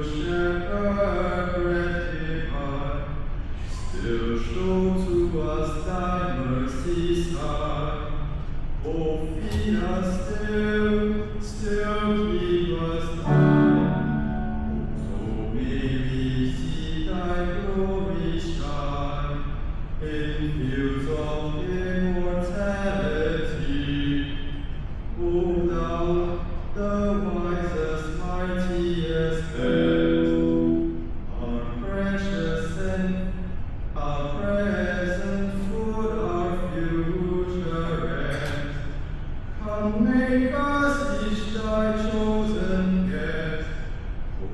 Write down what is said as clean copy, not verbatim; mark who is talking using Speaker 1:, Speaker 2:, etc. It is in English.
Speaker 1: Shepherd gratified, still show to us thy mercy's high. Oh, feed us still keep us high. So may we see thy glory shine in fields of immortality. O thou, the wisest, mightiest, best, our precious and our present food, our future rest. Come, make us each thy chosen guest. O